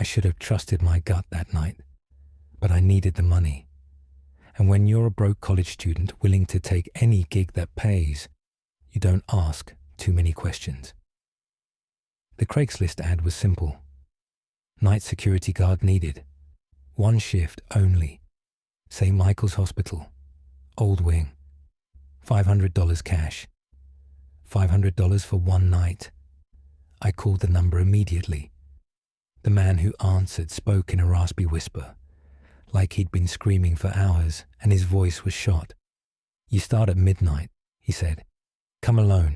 should have trusted my gut that night, but I needed the money. And when you're a broke college student willing to take any gig that pays, you don't ask too many questions. The Craigslist ad was simple. Night security guard needed. 1 shift only. St. Michael's Hospital. Old wing. $500 cash. $500 for 1 night. I called the number immediately. The man who answered spoke in a raspy whisper, like he'd been screaming for hours, and his voice was shot. "You start at midnight," he said. "Come alone.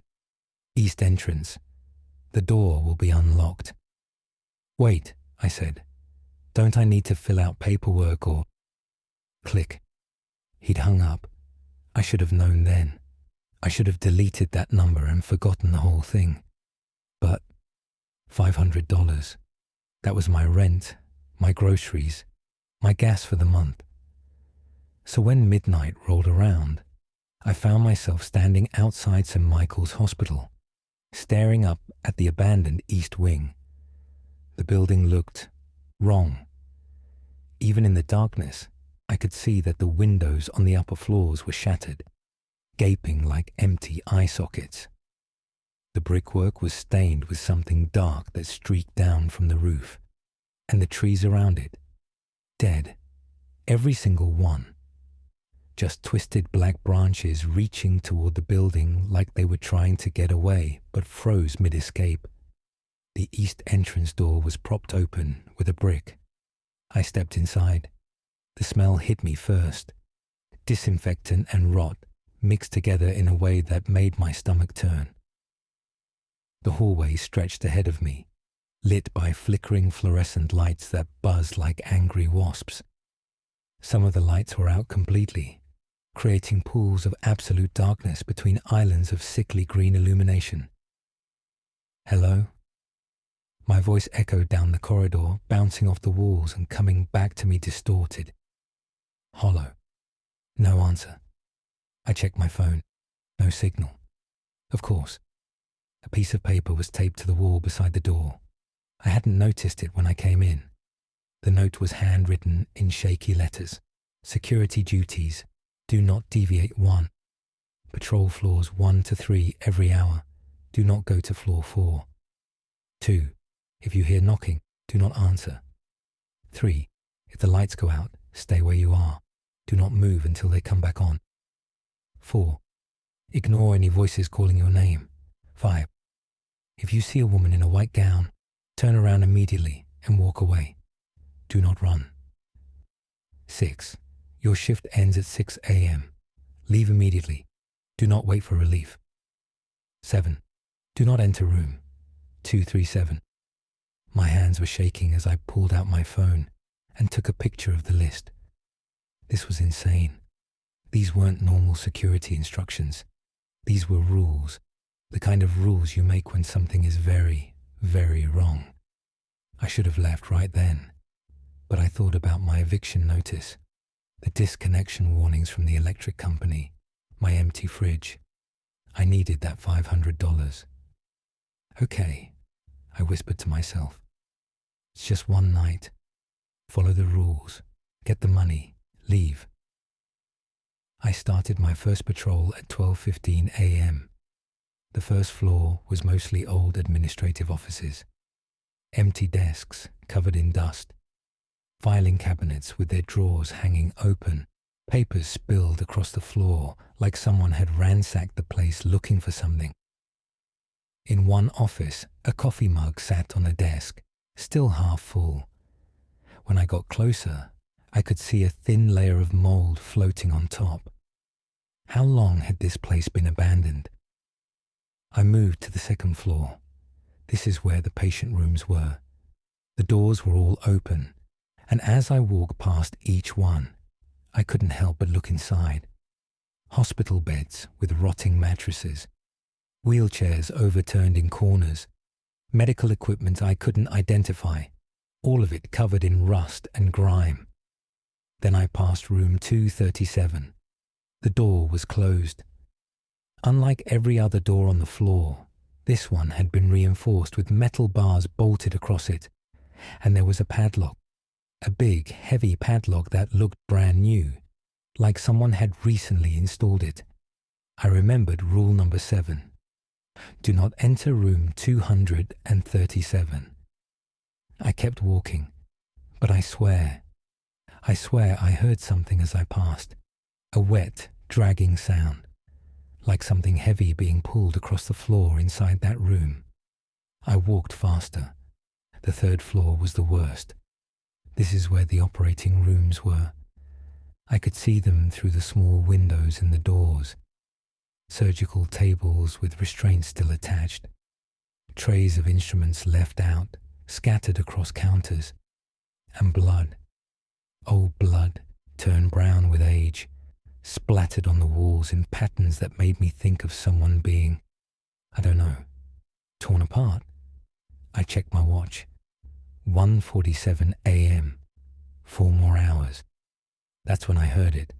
East entrance. The door will be unlocked." "Wait," I said. "Don't I need to fill out paperwork or—" Click. He'd hung up. I should have known then. I should have deleted that number and forgotten the whole thing. But $500. That was my rent, my groceries, my gas for the month. So when midnight rolled around, I found myself standing outside St. Michael's Hospital, staring up at the abandoned East Wing. The building looked wrong. Even in the darkness, I could see that the windows on the upper floors were shattered, gaping like empty eye sockets. The brickwork was stained with something dark that streaked down from the roof, and the trees around it, dead, every single one. Just twisted black branches reaching toward the building like they were trying to get away but froze mid-escape. The east entrance door was propped open with a brick. I stepped inside. The smell hit me first. Disinfectant and rot mixed together in a way that made my stomach turn. The hallway stretched ahead of me, lit by flickering fluorescent lights that buzzed like angry wasps. Some of the lights were out completely, creating pools of absolute darkness between islands of sickly green illumination. "Hello?" My voice echoed down the corridor, bouncing off the walls and coming back to me distorted. Hollow. No answer. I checked my phone. No signal. Of course. A piece of paper was taped to the wall beside the door. I hadn't noticed it when I came in. The note was handwritten in shaky letters. Security duties. Do not deviate 1. Patrol floors 1 to 3 every hour. Do not go to floor 4. 2. If you hear knocking, do not answer. 3. If the lights go out, stay where you are. Do not move until they come back on. 4. Ignore any voices calling your name. 5. If you see a woman in a white gown, turn around immediately and walk away. Do not run. 6. Your shift ends at 6 a.m. Leave immediately. Do not wait for relief. 7. Do not enter room 237. My hands were shaking as I pulled out my phone and took a picture of the list. This was insane. These weren't normal security instructions. These were rules, the kind of rules you make when something is very, very wrong. I should have left right then, but I thought about my eviction notice, the disconnection warnings from the electric company, my empty fridge. I needed that $500. Okay, I whispered to myself. It's just 1 night. Follow the rules, get the money, leave. I started my first patrol at 12:15 a.m. The first floor was mostly old administrative offices. Empty desks covered in dust. Filing cabinets with their drawers hanging open. Papers spilled across the floor like someone had ransacked the place looking for something. In one office, a coffee mug sat on a desk, still half full. When I got closer, I could see a thin layer of mold floating on top. How long had this place been abandoned? I moved to the second floor. This is where the patient rooms were. The doors were all open, and as I walked past each one, I couldn't help but look inside. Hospital beds with rotting mattresses, wheelchairs overturned in corners, medical equipment I couldn't identify, all of it covered in rust and grime. Then I passed room 237. The door was closed. Unlike every other door on the floor, this one had been reinforced with metal bars bolted across it, and there was a padlock, a big, heavy padlock that looked brand new, like someone had recently installed it. I remembered rule number 7. Do not enter room 237. I kept walking, but I swear I heard something as I passed, a wet, dragging sound, like something heavy being pulled across the floor inside that room. I walked faster. The 3rd floor was the worst. This is where the operating rooms were. I could see them through the small windows in the doors. Surgical tables with restraints still attached. Trays of instruments left out, scattered across counters. And blood, old blood, turned brown with age, splattered on the walls in patterns that made me think of someone being, I don't know, torn apart. I checked my watch. 1:47 a.m. 4 more hours. That's when I heard it.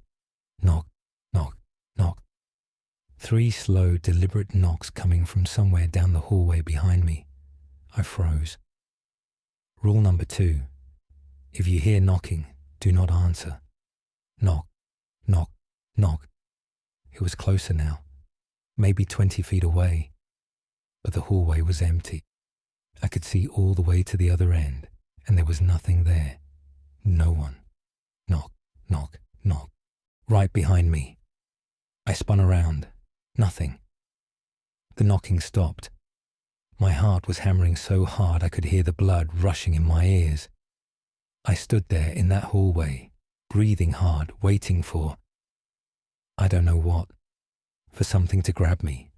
Knock, knock, knock. 3 slow, deliberate knocks coming from somewhere down the hallway behind me. I froze. Rule number 2. If you hear knocking, do not answer. Knock, knock, knock. It was closer now, maybe 20 feet away, but the hallway was empty. I could see all the way to the other end, and there was nothing there. No one. Knock, knock, knock. Right behind me. I spun around. Nothing. The knocking stopped. My heart was hammering so hard I could hear the blood rushing in my ears. I stood there in that hallway, breathing hard, waiting for, I don't know what, for something to grab me,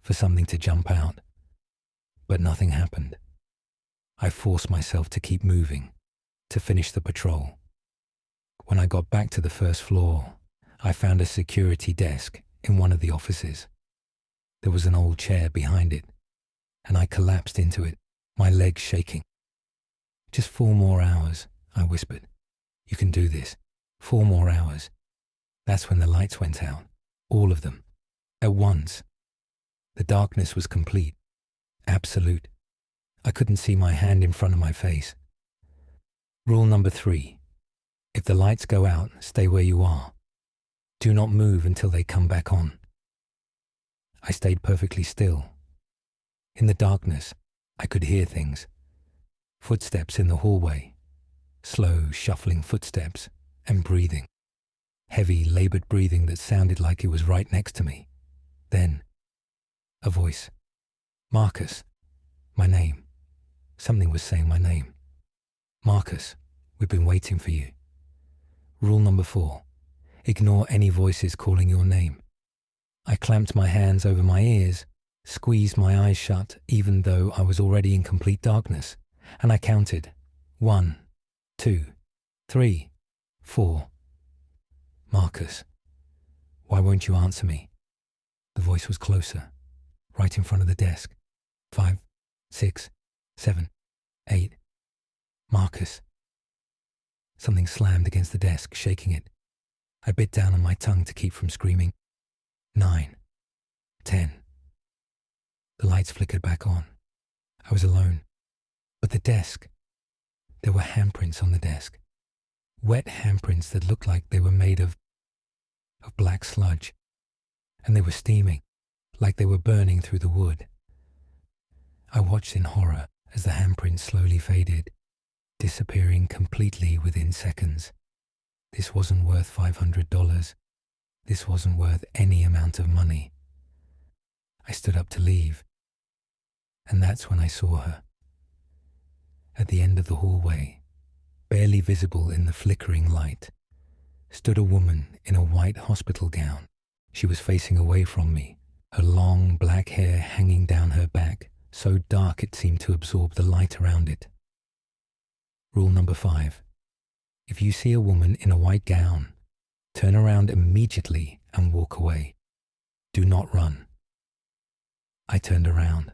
for something to jump out. But nothing happened. I forced myself to keep moving, to finish the patrol. When I got back to the 1st floor, I found a security desk in one of the offices. There was an old chair behind it, and I collapsed into it, my legs shaking. Just 4 more hours, I whispered. You can do this. 4 more hours. That's when the lights went out, all of them, at once. The darkness was complete, absolute. I couldn't see my hand in front of my face. Rule number 3. If the lights go out, stay where you are. Do not move until they come back on. I stayed perfectly still. In the darkness, I could hear things. Footsteps in the hallway, slow, shuffling footsteps, and breathing. Heavy, labored breathing that sounded like it was right next to me. Then, a voice. Marcus. My name. Something was saying my name. Marcus, we've been waiting for you. Rule number 4. Ignore any voices calling your name. I clamped my hands over my ears, squeezed my eyes shut even though I was already in complete darkness, and I counted. 1, 2, 3, 4. Marcus, why won't you answer me? The voice was closer, right in front of the desk. 5, 6, 7, 8. Marcus. Something slammed against the desk, shaking it. I bit down on my tongue to keep from screaming. 9, 10. The lights flickered back on. I was alone. But the desk. There were handprints on the desk. Wet handprints that looked like they were made of black sludge. And they were steaming, like they were burning through the wood. I watched in horror as the handprints slowly faded, disappearing completely within seconds. This wasn't worth $500. This wasn't worth any amount of money. I stood up to leave, and that's when I saw her. At the end of the hallway, barely visible in the flickering light, stood a woman in a white hospital gown. She was facing away from me, her long black hair hanging down her back, so dark it seemed to absorb the light around it. Rule number 5. If you see a woman in a white gown, turn around immediately and walk away. Do not run. I turned around.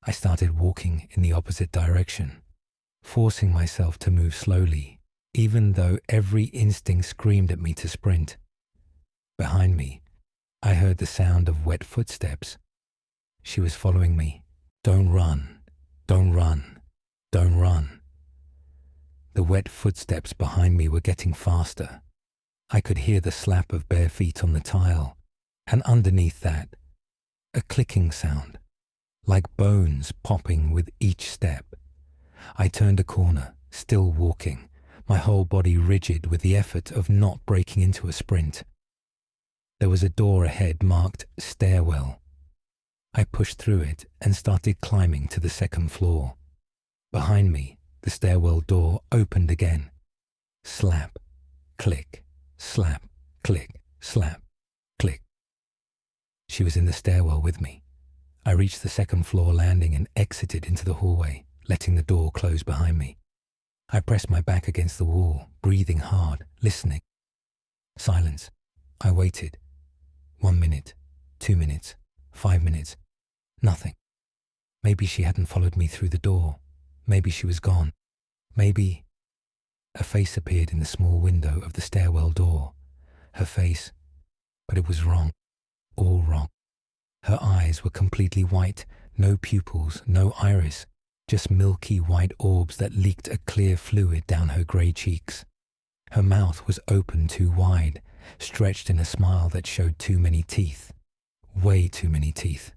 I started walking in the opposite direction, forcing myself to move slowly, even though every instinct screamed at me to sprint. Behind me, I heard the sound of wet footsteps. She was following me. Don't run, don't run, don't run. The wet footsteps behind me were getting faster. I could hear the slap of bare feet on the tile, and underneath that, a clicking sound, like bones popping with each step. I turned a corner, still walking, my whole body rigid with the effort of not breaking into a sprint. There was a door ahead marked stairwell. I pushed through it and started climbing to the second floor. Behind me, the stairwell door opened again. Slap, click, slap, click, slap, click. She was in the stairwell with me. I reached the second floor landing and exited into the hallway, letting the door close behind me. I pressed my back against the wall, breathing hard, listening. Silence. I waited. 1 minute, 2 minutes, 5 minutes. Nothing. Maybe she hadn't followed me through the door. Maybe she was gone. Maybe... A face appeared in the small window of the stairwell door. Her face. But it was wrong. All wrong. Her eyes were completely white, no pupils, no iris, just milky white orbs that leaked a clear fluid down her grey cheeks. Her mouth was open too wide, stretched in a smile that showed too many teeth. Way too many teeth.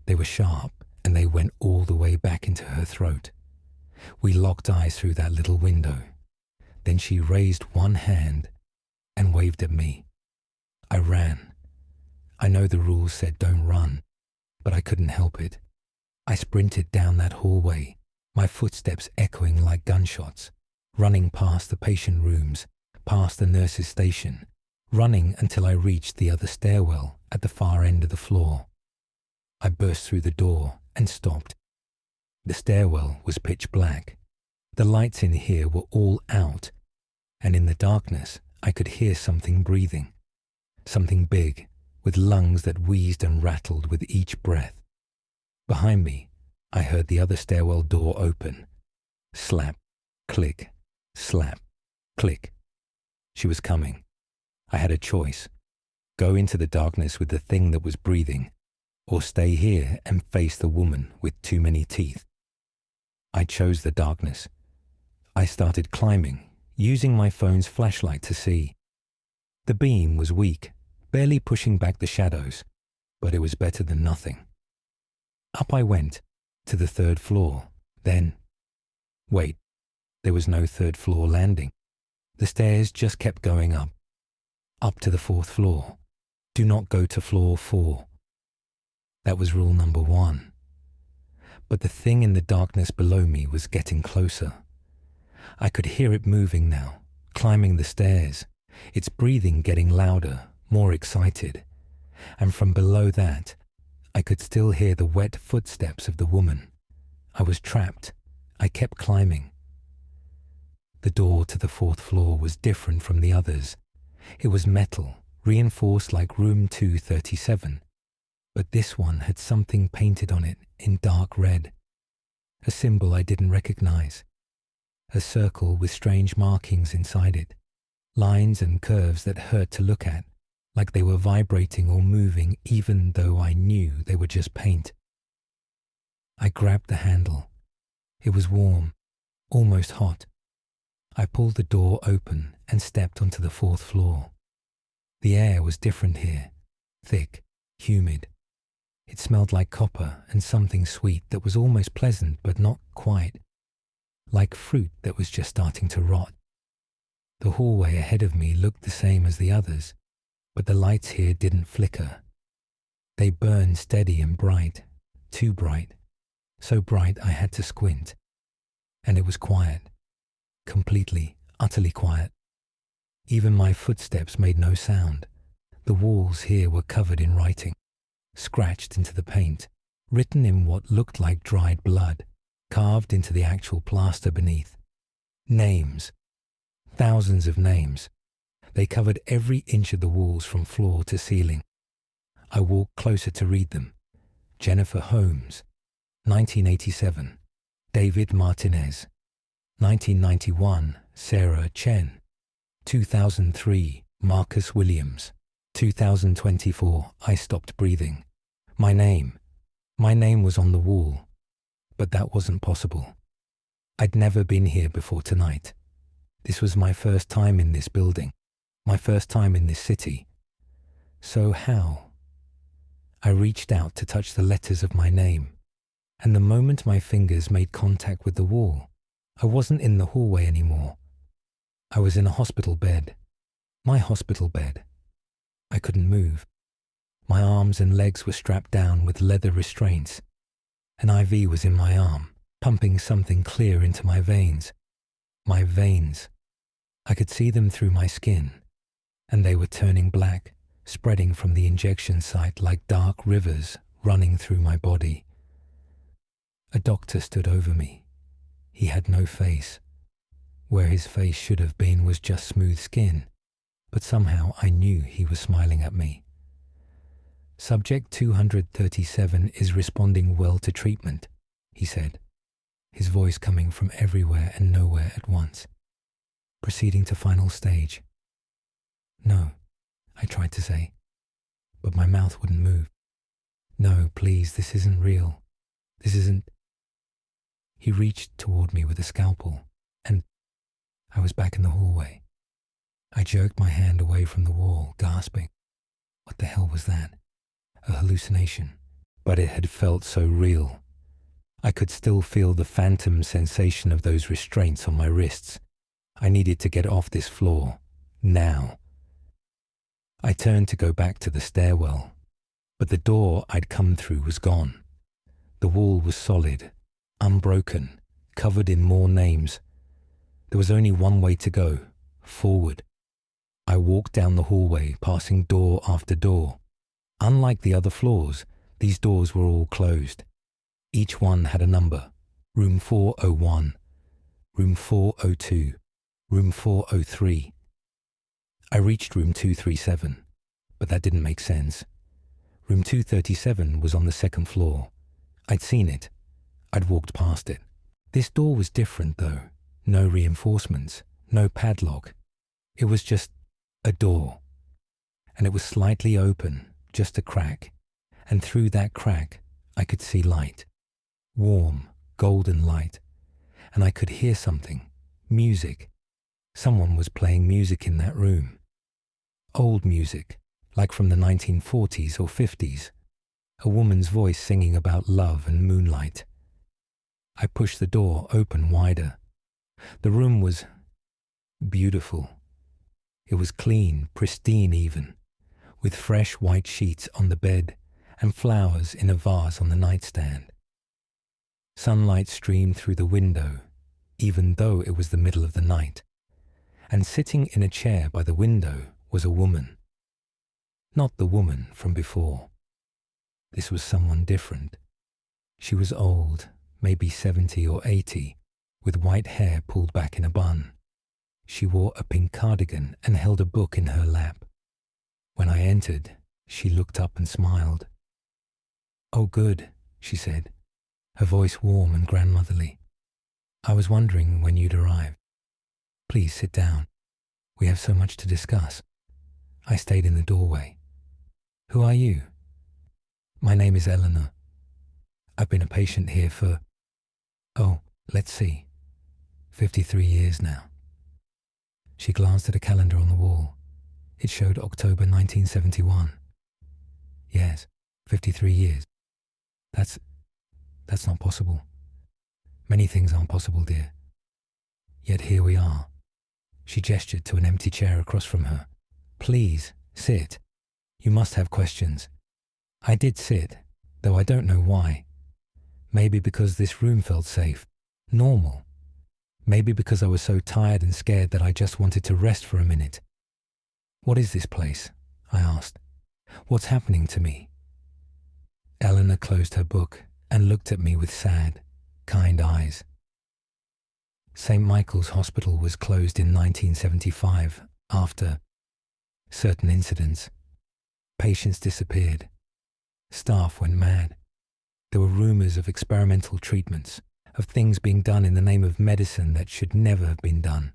They were sharp, and they went all the way back into her throat. We locked eyes through that little window. Then she raised one hand and waved at me. I ran. I know the rules said don't run, but I couldn't help it. I sprinted down that hallway, my footsteps echoing like gunshots, running past the patient rooms, past the nurse's station, running until I reached the other stairwell at the far end of the floor. I burst through the door and stopped. The stairwell was pitch black. The lights in here were all out, and in the darkness I could hear something breathing. Something big, with lungs that wheezed and rattled with each breath. Behind me, I heard the other stairwell door open. Slap, click, slap, click. She was coming. I had a choice. Go into the darkness with the thing that was breathing, or stay here and face the woman with too many teeth. I chose the darkness. I started climbing, using my phone's flashlight to see. The beam was weak, barely pushing back the shadows, but it was better than nothing. Up I went, to the third floor, then... Wait, there was no third floor landing. The stairs just kept going up. Up to the fourth floor. Do not go to floor 4. That was rule number 1. But the thing in the darkness below me was getting closer. I could hear it moving now, climbing the stairs, its breathing getting louder, more excited. And from below that, I could still hear the wet footsteps of the woman. I was trapped. I kept climbing. The door to the fourth floor was different from the others. It was metal, reinforced like room 237. But this one had something painted on it in dark red. A symbol I didn't recognize. A circle with strange markings inside it. Lines and curves that hurt to look at, like they were vibrating or moving even though I knew they were just paint. I grabbed the handle. It was warm, almost hot. I pulled the door open and stepped onto the fourth floor. The air was different here, thick, humid. It smelled like copper and something sweet that was almost pleasant but not quite, like fruit that was just starting to rot. The hallway ahead of me looked the same as the others, but the lights here didn't flicker. They burned steady and bright, too bright, so bright I had to squint. And it was quiet, completely, utterly quiet. Even my footsteps made no sound. The walls here were covered in writing, scratched into the paint, written in what looked like dried blood, carved into the actual plaster beneath. Names. Thousands of names. They covered every inch of the walls from floor to ceiling. I walked closer to read them. Jennifer Holmes, 1987. David Martinez, 1991. Sarah Chen, 2003. Marcus Williams, 2024. I stopped breathing. My name was on the wall, but that wasn't possible. I'd never been here before tonight. This was my first time in this building, my first time in this city. So how? I reached out to touch the letters of my name, and the moment my fingers made contact with the wall, I wasn't in the hallway anymore. I was in a hospital bed, my hospital bed. I couldn't move. My arms and legs were strapped down with leather restraints. An IV was in my arm, pumping something clear into my veins. My veins. I could see them through my skin, and they were turning black, spreading from the injection site like dark rivers running through my body. A doctor stood over me. He had no face. Where his face should have been was just smooth skin, but somehow I knew he was smiling at me. Subject 237 is responding well to treatment, he said, his voice coming from everywhere and nowhere at once. Proceeding to final stage. No, I tried to say, but my mouth wouldn't move. No, please, this isn't real. This isn't... He reached toward me with a scalpel, and I was back in the hallway. I jerked my hand away from the wall, gasping. What the hell was that? A hallucination, but it had felt so real. I could still feel the phantom sensation of those restraints on my wrists. I needed to get off this floor, now. I turned to go back to the stairwell, but the door I'd come through was gone. The wall was solid, unbroken, covered in more names. There was only one way to go, forward. I walked down the hallway, passing door after door. Unlike the other floors, these doors were all closed. Each one had a number: room 401, room 402, room 403. I reached room 237, but that didn't make sense. Room 237 was on the second floor. I'd seen it. I'd walked past it. This door was different, though. No reinforcements, no padlock. It was just a door. And it was slightly open, just a crack. And through that crack, I could see light. Warm, golden light. And I could hear something. Music. Someone was playing music in that room. Old music, like from the 1940s or 50s. A woman's voice singing about love and moonlight. I pushed the door open wider. The room was beautiful. It was clean, pristine even, with fresh white sheets on the bed and flowers in a vase on the nightstand. Sunlight streamed through the window, even though it was the middle of the night, and sitting in a chair by the window was a woman. Not the woman from before. This was someone different. She was old, maybe 70 or 80, with white hair pulled back in a bun. She wore a pink cardigan and held a book in her lap. When I entered, she looked up and smiled. "Oh, good," she said, her voice warm and grandmotherly. "I was wondering when you'd arrive. Please sit down. We have so much to discuss." I stayed in the doorway. "Who are you?" "My name is Eleanor. I've been a patient here for, let's see, 53 years now." She glanced at a calendar on the wall. It showed October 1971. "Yes, 53 years. That's not possible. Many things aren't possible, dear. Yet here we are." She gestured to an empty chair across from her. "Please, sit. You must have questions." I did sit, though I don't know why. Maybe because this room felt safe, normal. Maybe because I was so tired and scared that I just wanted to rest for a minute. "What is this place?" I asked. "What's happening to me?" Eleanor closed her book and looked at me with sad, kind eyes. St. Michael's Hospital was closed in 1975 after certain incidents. Patients disappeared. Staff went mad. There were rumors of experimental treatments, of things being done in the name of medicine that should never have been done.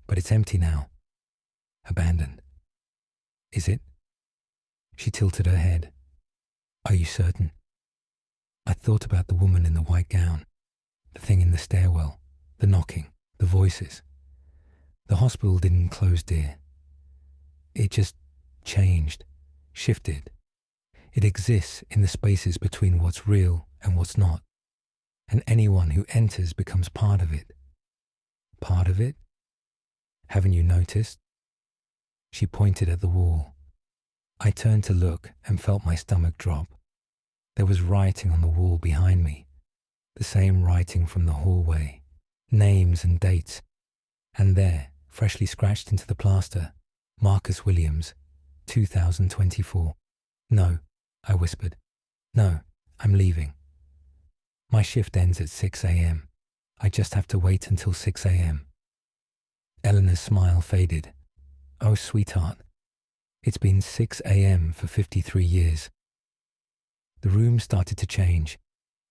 But it's empty now. Abandoned. Is it? She tilted her head. "Are you certain?" I thought about the woman in the white gown. The thing in the stairwell, the knocking, the voices. The hospital didn't close, dear. It just changed, shifted. It exists in the spaces between what's real and what's not. And anyone who enters becomes part of it. Part of it? Haven't you noticed? She pointed at the wall. I turned to look and felt my stomach drop. There was writing on the wall behind me. The same writing from the hallway. Names and dates. And there, freshly scratched into the plaster, Marcus Williams, 2024. No, I whispered. No, I'm leaving. My shift ends at 6 a.m. I just have to wait until 6 a.m. Eleanor's smile faded. Oh, sweetheart, it's been 6 a.m. for 53 years. The room started to change.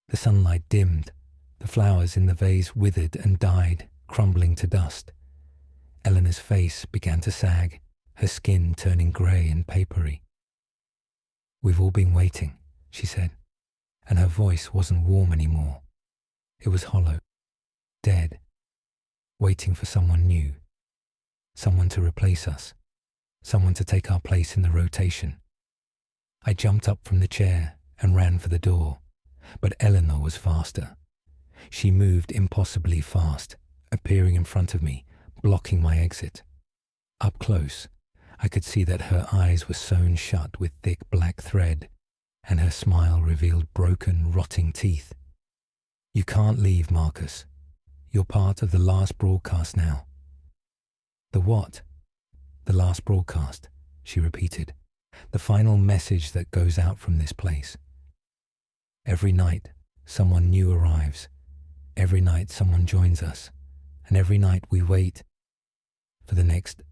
The sunlight dimmed. The flowers in the vase withered and died, crumbling to dust. Eleanor's face began to sag, her skin turning grey and papery. We've all been waiting, she said, and her voice wasn't warm anymore. It was hollow, dead, waiting for someone new, someone to replace us, someone to take our place in the rotation. I jumped up from the chair and ran for the door, but Eleanor was faster. She moved impossibly fast, appearing in front of me, blocking my exit. Up close, I could see that her eyes were sewn shut with thick black thread, and her smile revealed broken, rotting teeth. You can't leave, Marcus. You're part of the last broadcast now. The what? The last broadcast, she repeated. The final message that goes out from this place. Every night, someone new arrives. Every night, someone joins us. And every night, we wait for the next.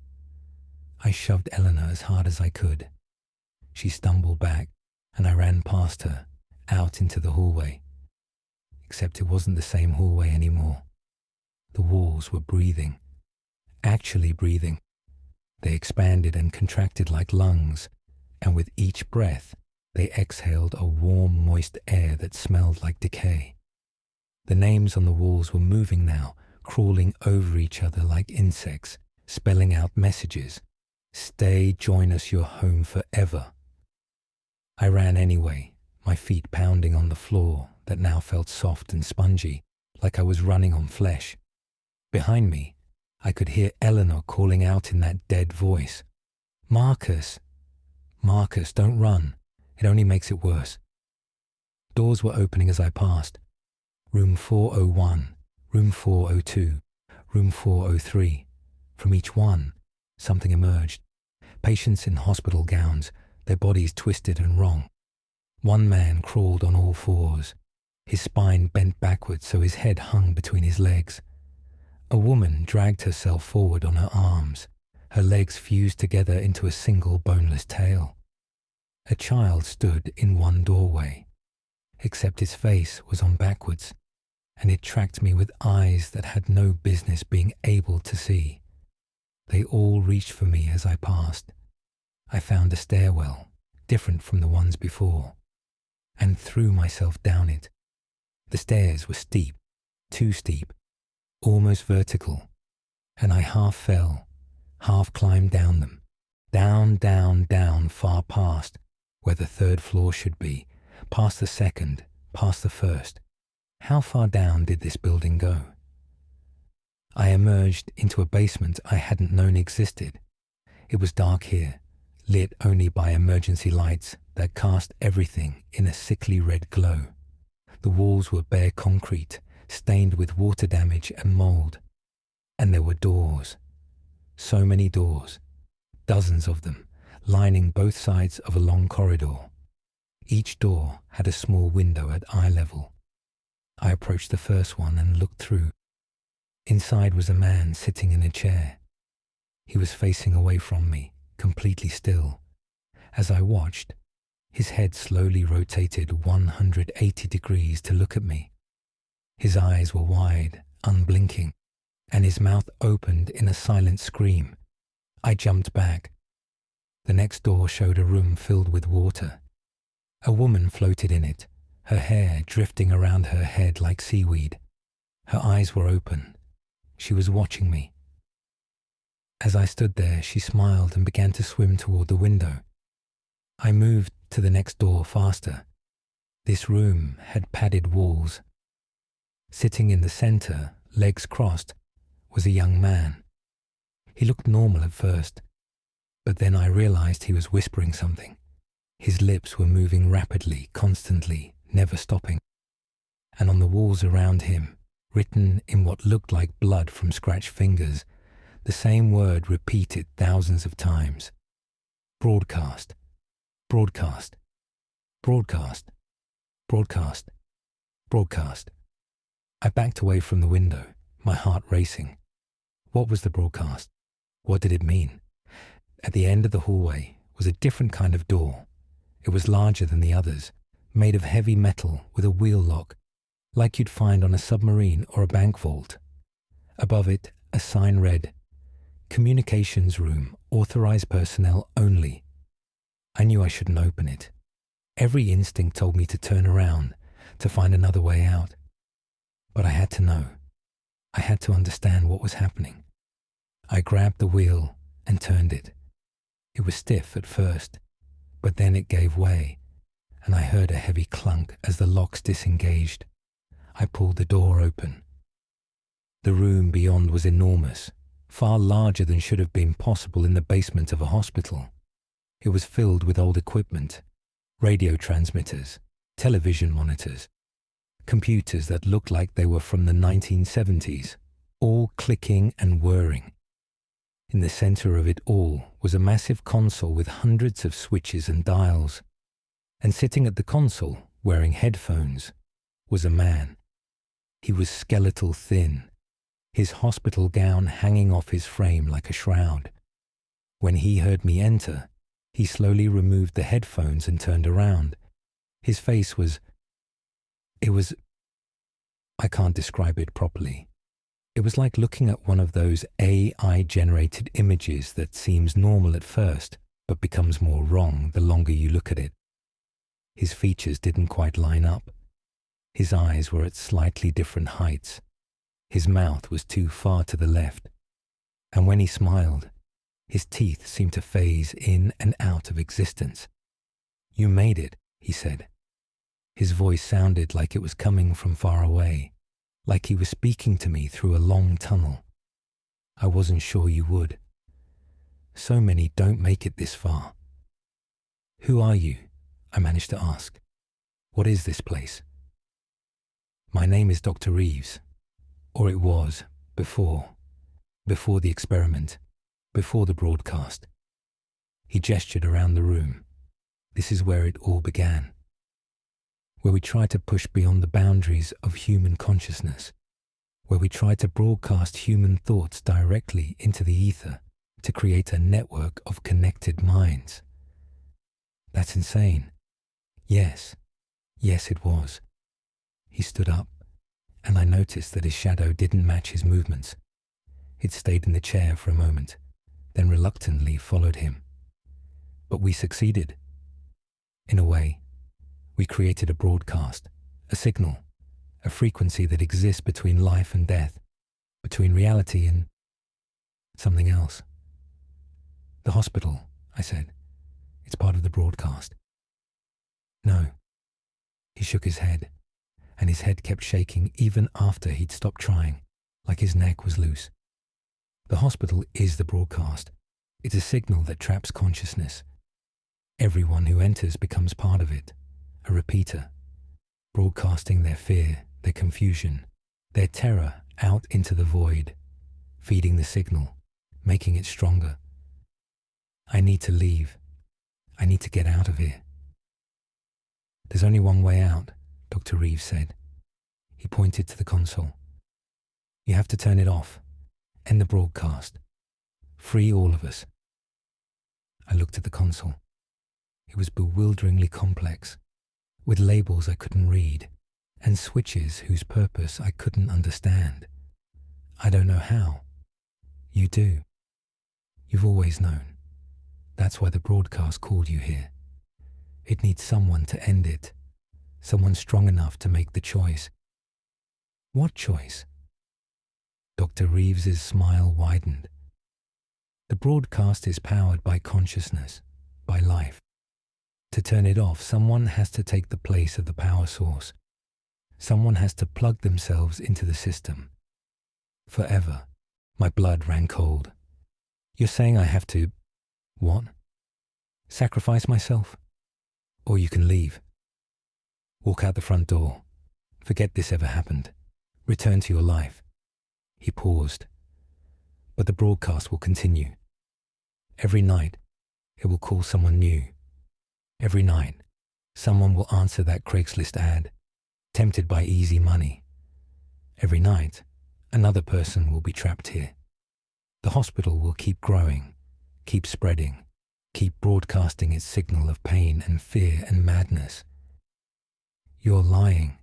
I shoved Eleanor as hard as I could. She stumbled back, and I ran past her, out into the hallway. Except it wasn't the same hallway anymore. The walls were breathing. Actually breathing. They expanded and contracted like lungs, and with each breath, they exhaled a warm, moist air that smelled like decay. The names on the walls were moving now, crawling over each other like insects, spelling out messages. Stay, join us, you're home forever. I ran anyway, my feet pounding on the floor that now felt soft and spongy, like I was running on flesh. Behind me, I could hear Eleanor calling out in that dead voice. Marcus! Marcus, don't run. It only makes it worse. Doors were opening as I passed. Room 401, room 402, room 403. From each one, something emerged. Patients in hospital gowns, their bodies twisted and wrong. One man crawled on all fours, his spine bent backwards so his head hung between his legs. A woman dragged herself forward on her arms, her legs fused together into a single boneless tail. A child stood in one doorway, except its face was on backwards, and it tracked me with eyes that had no business being able to see. They all reached for me as I passed. I found a stairwell, different from the ones before, and threw myself down it. The stairs were steep, too steep, almost vertical, and I half fell, half climbed down them, down, down, down, far past where the third floor should be, past the second, past the first. How far down did this building go? I emerged into a basement I hadn't known existed. It was dark here, lit only by emergency lights that cast everything in a sickly red glow. The walls were bare concrete, stained with water damage and mold. And there were doors. So many doors, dozens of them, lining both sides of a long corridor. Each door had a small window at eye level. I approached the first one and looked through. Inside was a man sitting in a chair. He was facing away from me, completely still. As I watched, his head slowly rotated 180 degrees to look at me. His eyes were wide, unblinking, and his mouth opened in a silent scream. I jumped back. The next door showed a room filled with water. A woman floated in it, her hair drifting around her head like seaweed. Her eyes were open. She was watching me. As I stood there, she smiled and began to swim toward the window. I moved to the next door faster. This room had padded walls. Sitting in the center, legs crossed, was a young man. He looked normal at first, but then I realized he was whispering something. His lips were moving rapidly, constantly, never stopping. And on the walls around him, written in what looked like blood from scratched fingers, the same word repeated thousands of times. Broadcast, broadcast, broadcast, broadcast, broadcast. I backed away from the window, my heart racing. What was the broadcast? What did it mean? At the end of the hallway was a different kind of door. It was larger than the others, made of heavy metal with a wheel lock, like you'd find on a submarine or a bank vault. Above it, a sign read, "Communications room, authorized personnel only." I knew I shouldn't open it. Every instinct told me to turn around, to find another way out. But I had to know. I had to understand what was happening. I grabbed the wheel and turned it. It was stiff at first, but then it gave way, and I heard a heavy clunk as the locks disengaged. I pulled the door open. The room beyond was enormous, far larger than should have been possible in the basement of a hospital. It was filled with old equipment, radio transmitters, television monitors, computers that looked like they were from the 1970s, all clicking and whirring. In the center of it all was a massive console with hundreds of switches and dials. And sitting at the console, wearing headphones, was a man. He was skeletal thin, his hospital gown hanging off his frame like a shroud. When he heard me enter, he slowly removed the headphones and turned around. His face was... I can't describe it properly. It was like looking at one of those AI-generated images that seems normal at first, but becomes more wrong the longer you look at it. His features didn't quite line up. His eyes were at slightly different heights. His mouth was too far to the left. And when he smiled, his teeth seemed to phase in and out of existence. "You made it," he said. His voice sounded like it was coming from far away, like he was speaking to me through a long tunnel. "I wasn't sure you would. So many don't make it this far." "Who are you?" I managed to ask. "What is this place?" "My name is Dr. Reeves, or it was, before the experiment, before the broadcast." He gestured around the room. "This is where it all began, where we tried to push beyond the boundaries of human consciousness, where we tried to broadcast human thoughts directly into the ether to create a network of connected minds." "That's insane." Yes, it was. He stood up, and I noticed that his shadow didn't match his movements. It stayed in the chair for a moment, then reluctantly followed him. But we succeeded. In a way, we created a broadcast, a signal, a frequency that exists between life and death, between reality and something else. "The hospital," I said. "It's part of the broadcast." "No." He shook his head, and his head kept shaking even after he'd stopped trying, like his neck was loose. "The hospital is the broadcast. It's a signal that traps consciousness. Everyone who enters becomes part of it, a repeater, broadcasting their fear, their confusion, their terror out into the void, feeding the signal, making it stronger. I need to leave. I need to get out of here." "There's only one way out," Dr. Reeves said. He pointed to the console. "You have to turn it off. End the broadcast. Free all of us." I looked at the console. It was bewilderingly complex, with labels I couldn't read, and switches whose purpose I couldn't understand. "I don't know how." "You do. You've always known. That's why the broadcast called you here. It needs someone to end it, someone strong enough to make the choice." "What choice?" Dr. Reeves's smile widened. The broadcast is powered by consciousness, by life. To turn it off, someone has to take the place of the power source. Someone has to plug themselves into the system. Forever. My blood ran cold. You're saying I have to... what? Sacrifice myself? Or you can leave. Walk out the front door. Forget this ever happened. Return to your life. He paused. But the broadcast will continue. Every night, it will call someone new. Every night, someone will answer that Craigslist ad, tempted by easy money. Every night, another person will be trapped here. The hospital will keep growing, keep spreading, keep broadcasting its signal of pain and fear and madness. You're lying.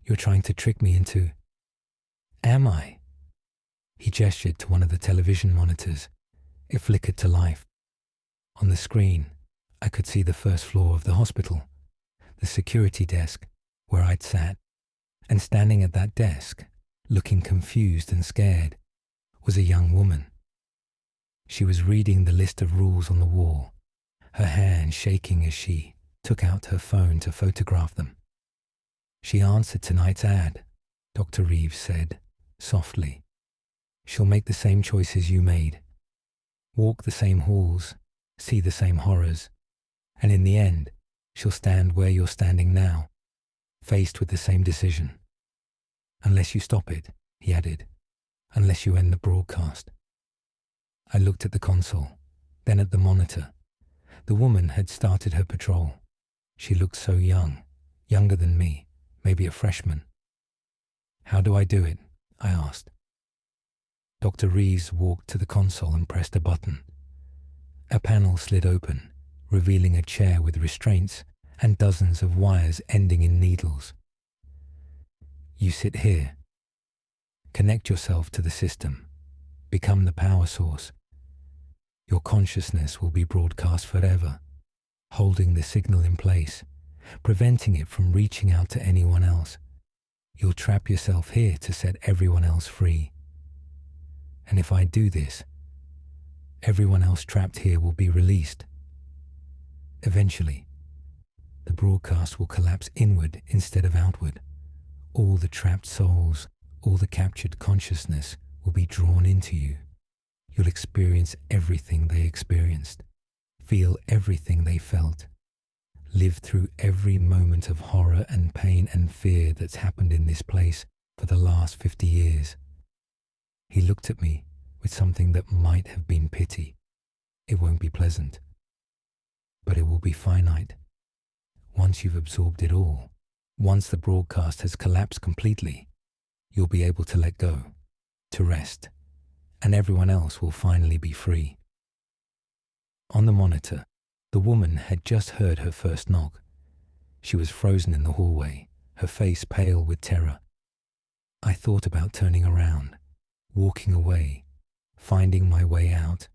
You're trying to trick me into... Am I? He gestured to one of the television monitors. It flickered to life. On the screen, I could see the first floor of the hospital, the security desk where I'd sat, and standing at that desk, looking confused and scared, was a young woman. She was reading the list of rules on the wall, her hand shaking as she took out her phone to photograph them. She answered tonight's ad, Dr. Reeves said, softly. She'll make the same choices you made, walk the same halls, see the same horrors, and in the end, she'll stand where you're standing now, faced with the same decision. Unless you stop it, he added, unless you end the broadcast. I looked at the console, then at the monitor. The woman had started her patrol. She looked so young, younger than me, maybe a freshman. How do I do it? I asked. Dr. Reeves walked to the console and pressed a button. A panel slid open, revealing a chair with restraints and dozens of wires ending in needles. You sit here. Connect yourself to the system. Become the power source. Your consciousness will be broadcast forever, holding the signal in place, preventing it from reaching out to anyone else. You'll trap yourself here to set everyone else free. And if I do this, everyone else trapped here will be released. Eventually, the broadcast will collapse inward instead of outward. All the trapped souls, all the captured consciousness will be drawn into you. You'll experience everything they experienced, feel everything they felt, live through every moment of horror and pain and fear that's happened in this place for the last 50 years. He looked at me with something that might have been pity. It won't be pleasant, but it will be finite. Once you've absorbed it all, once the broadcast has collapsed completely, you'll be able to let go, to rest, and everyone else will finally be free. On the monitor, the woman had just heard her first knock. She was frozen in the hallway, her face pale with terror. I thought about turning around, walking away, finding my way out,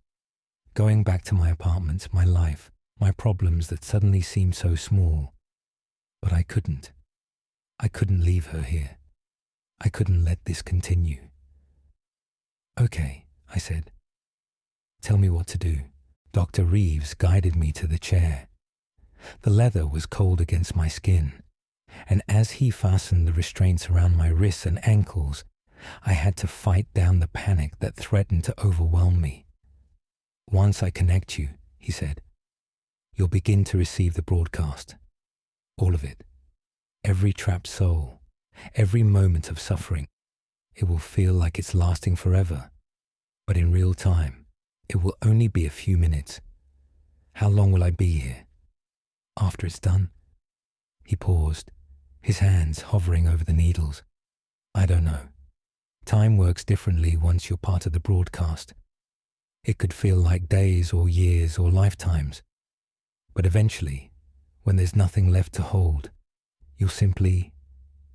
going back to my apartment, my life, my problems that suddenly seemed so small. But I couldn't. I couldn't leave her here. I couldn't let this continue. Okay, I said. Tell me what to do. Dr. Reeves guided me to the chair. The leather was cold against my skin, and as he fastened the restraints around my wrists and ankles, I had to fight down the panic that threatened to overwhelm me. Once I connect you, he said, you'll begin to receive the broadcast. All of it. Every trapped soul. Every moment of suffering. It will feel like it's lasting forever. But in real time, it will only be a few minutes. How long will I be here? After it's done? He paused, his hands hovering over the needles. I don't know. Time works differently once you're part of the broadcast. It could feel like days or years or lifetimes. But eventually, when there's nothing left to hold, you'll simply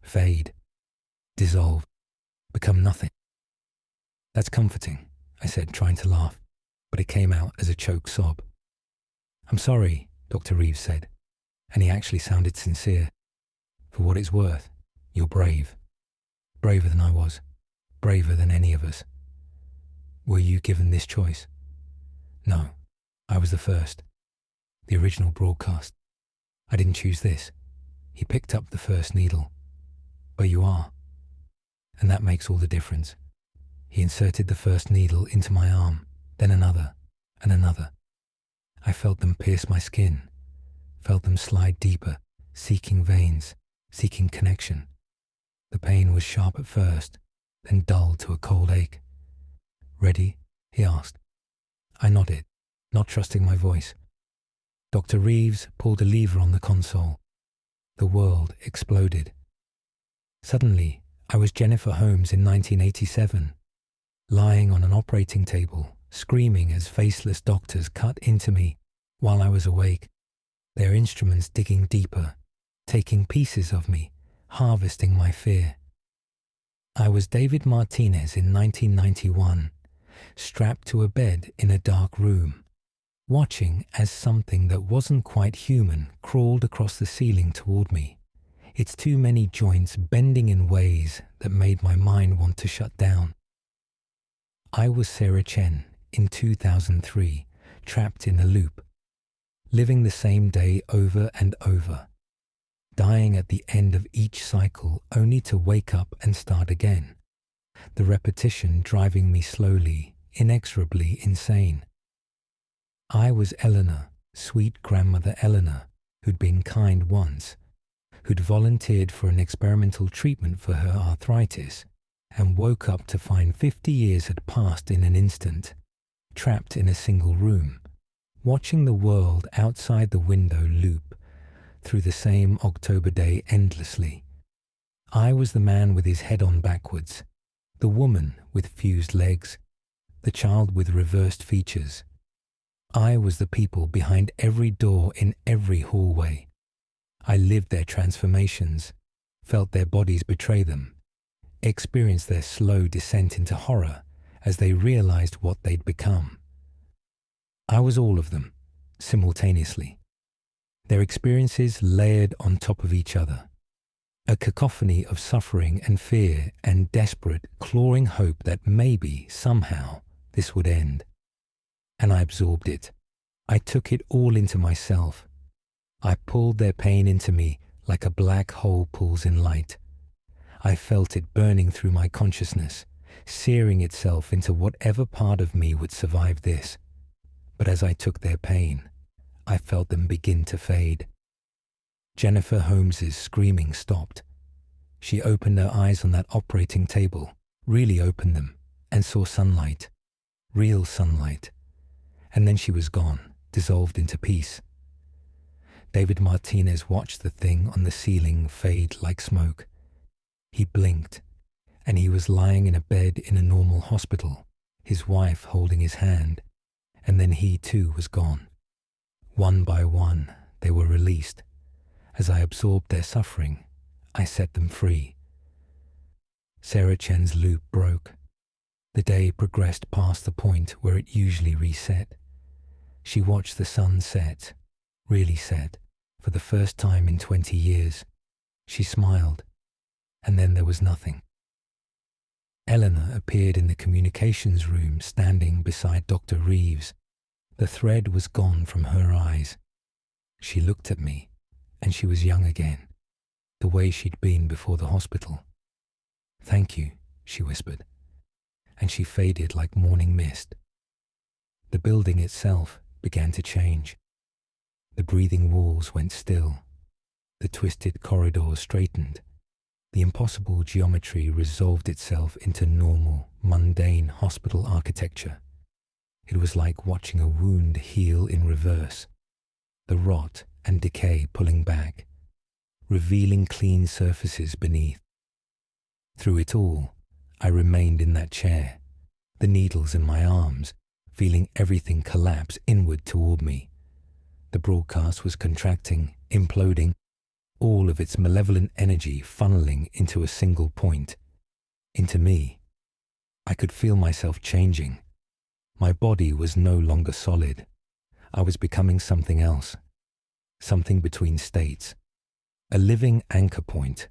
fade, dissolve, become nothing. That's comforting, I said, trying to laugh, but it came out as a choked sob. I'm sorry, Dr. Reeves said, and he actually sounded sincere. For what it's worth, you're brave. Braver than I was. braver than any of us. Were you given this choice? No, I was the first. The original broadcast. I didn't choose this. He picked up the first needle. But you are. And that makes all the difference. He inserted the first needle into my arm, then another, and another. I felt them pierce my skin, felt them slide deeper, seeking veins, seeking connection. The pain was sharp at first, then dulled to a cold ache. Ready? He asked. I nodded, not trusting my voice. Dr. Reeves pulled a lever on the console. The world exploded. Suddenly, I was Jennifer Holmes in 1987, lying on an operating table, screaming as faceless doctors cut into me while I was awake, their instruments digging deeper, taking pieces of me, harvesting my fear. I was David Martinez in 1991, strapped to a bed in a dark room, watching as something that wasn't quite human crawled across the ceiling toward me, its too many joints bending in ways that made my mind want to shut down. I was Sarah Chen in 2003, trapped in a loop, living the same day over and over, dying at the end of each cycle only to wake up and start again, the repetition driving me slowly, inexorably insane. I was Eleanor, sweet grandmother Eleanor, who'd been kind once, who'd volunteered for an experimental treatment for her arthritis, and woke up to find 50 years had passed in an instant, trapped in a single room, watching the world outside the window loop through the same October day endlessly. I was the man with his head on backwards, the woman with fused legs, the child with reversed features. I was the people behind every door in every hallway. I lived their transformations, felt their bodies betray them, experienced their slow descent into horror as they realized what they'd become. I was all of them, simultaneously, their experiences layered on top of each other, a cacophony of suffering and fear and desperate, clawing hope that maybe, somehow, this would end. And I absorbed it. I took it all into myself. I pulled their pain into me like a black hole pulls in light. I felt it burning through my consciousness, searing itself into whatever part of me would survive this. But as I took their pain, I felt them begin to fade. Jennifer Holmes's screaming stopped. She opened her eyes on that operating table, really opened them, and saw sunlight, real sunlight. And then she was gone, dissolved into peace. David Martinez watched the thing on the ceiling fade like smoke. He blinked, and he was lying in a bed in a normal hospital, his wife holding his hand, and then he too was gone. One by one, they were released. As I absorbed their suffering, I set them free. Sarah Chen's loop broke. The day progressed past the point where it usually reset. She watched the sun set, really set, for the first time in 20 years. She smiled, and then there was nothing. Eleanor appeared in the communications room standing beside Dr. Reeves. The thread was gone from her eyes. She looked at me, and she was young again, the way she'd been before the hospital. "Thank you," she whispered, and she faded like morning mist. The building itself began to change. The breathing walls went still. The twisted corridors straightened. The impossible geometry resolved itself into normal, mundane hospital architecture. It was like watching a wound heal in reverse, the rot and decay pulling back, revealing clean surfaces beneath. Through it all, I remained in that chair, the needles in my arms, feeling everything collapse inward toward me. The broadcast was contracting, imploding, all of its malevolent energy funneling into a single point, into me. I could feel myself changing. My body was no longer solid. I was becoming something else, something between states, a living anchor point,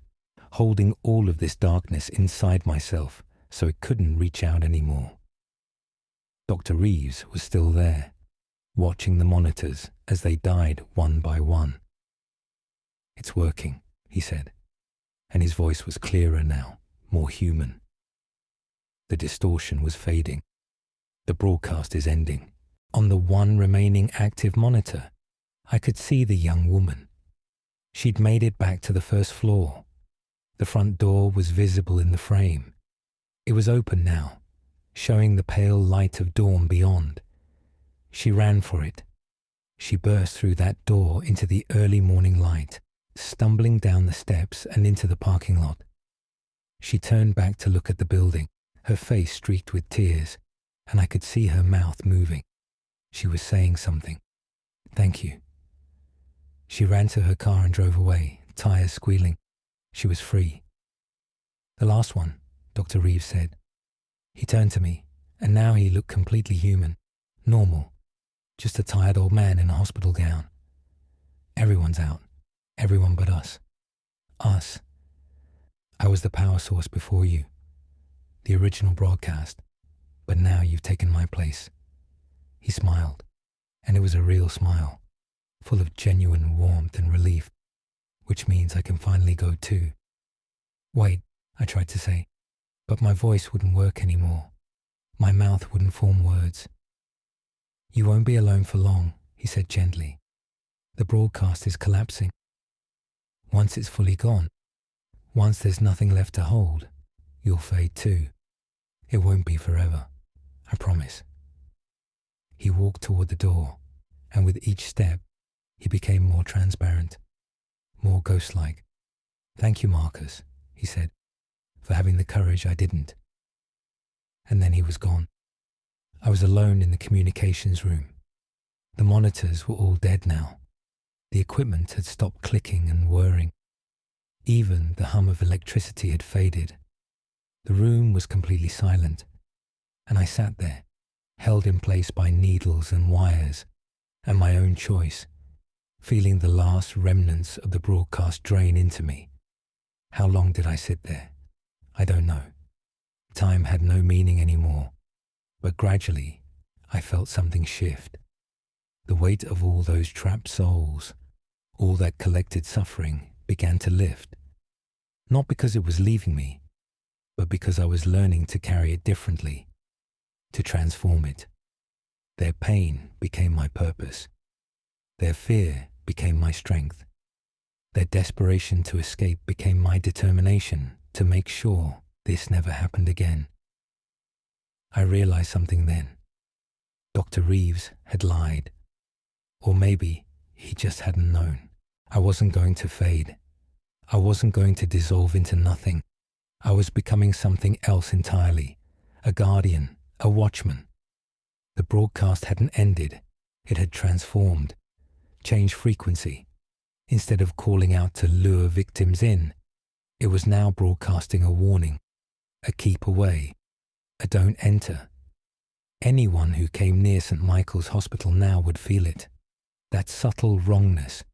holding all of this darkness inside myself so it couldn't reach out anymore. Dr. Reeves was still there, watching the monitors as they died one by one. "It's working," he said, and his voice was clearer now, more human. The distortion was fading. "The broadcast is ending." On the one remaining active monitor, I could see the young woman. She'd made it back to the first floor. The front door was visible in the frame. It was open now, showing the pale light of dawn beyond. She ran for it. She burst through that door into the early morning light, stumbling down the steps and into the parking lot. She turned back to look at the building, her face streaked with tears, and I could see her mouth moving. She was saying something. "Thank you." She ran to her car and drove away, tires squealing. She was free. "The last one," Dr. Reeves said. He turned to me, and now he looked completely human, normal, just a tired old man in a hospital gown. "Everyone's out. Everyone but us. Us. I was the power source before you, the original broadcast, but now you've taken my place." He smiled, and it was a real smile, full of genuine warmth and relief, which means I can finally go too. "Wait," I tried to say, but my voice wouldn't work anymore. My mouth wouldn't form words. "You won't be alone for long," he said gently. "The broadcast is collapsing. Once it's fully gone, once there's nothing left to hold, you'll fade too. It won't be forever. I promise." He walked toward the door, and with each step, he became more transparent, more ghost-like. "Thank you, Marcus," he said, "for having the courage I didn't." And then he was gone. I was alone in the communications room. The monitors were all dead now. The equipment had stopped clicking and whirring. Even the hum of electricity had faded. The room was completely silent, and I sat there, held in place by needles and wires, and my own choice, feeling the last remnants of the broadcast drain into me. How long did I sit there? I don't know. Time had no meaning anymore, but gradually I felt something shift. The weight of all those trapped souls, all that collected suffering, began to lift. Not because it was leaving me, but because I was learning to carry it differently, to transform it. Their pain became my purpose. Their fear became my strength. Their desperation to escape became my determination to make sure this never happened again. I realized something then. Dr. Reeves had lied. Or maybe he just hadn't known. I wasn't going to fade. I wasn't going to dissolve into nothing. I was becoming something else entirely. A guardian, a watchman. The broadcast hadn't ended. It had transformed, changed frequency. Instead of calling out to lure victims in, it was now broadcasting a warning, a keep away, a don't enter. Anyone who came near St. Michael's Hospital now would feel it. That subtle wrongness,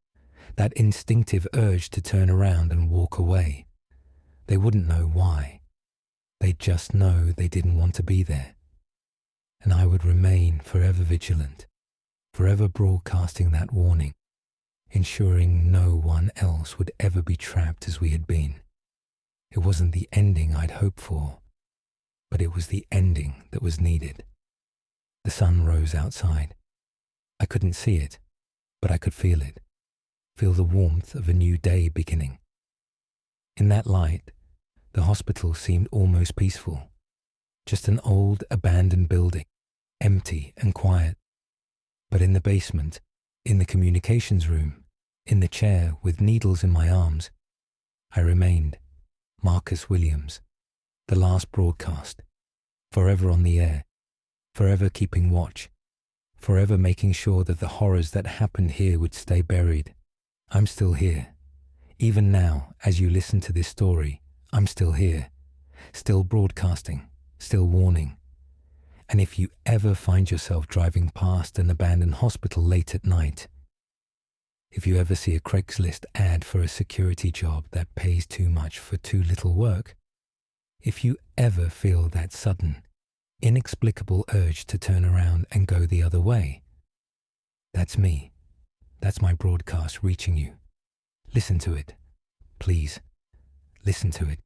that instinctive urge to turn around and walk away. They wouldn't know why. They'd just know they didn't want to be there. And I would remain forever vigilant, forever broadcasting that warning, ensuring no one else would ever be trapped as we had been. It wasn't the ending I'd hoped for, but it was the ending that was needed. The sun rose outside. I couldn't see it, but I could feel it, feel the warmth of a new day beginning. In that light, the hospital seemed almost peaceful, just an old abandoned building, empty and quiet. But in the basement, in the communications room, in the chair with needles in my arms, I remained, Marcus Williams, the last broadcast, forever on the air, forever keeping watch, forever making sure that the horrors that happened here would stay buried. I'm still here. Even now, as you listen to this story, I'm still here, still broadcasting, still warning. And if you ever find yourself driving past an abandoned hospital late at night, if you ever see a Craigslist ad for a security job that pays too much for too little work, If you ever feel that sudden, inexplicable urge to turn around and go the other way, that's me. That's my broadcast reaching you. Listen to it. Please, listen to it.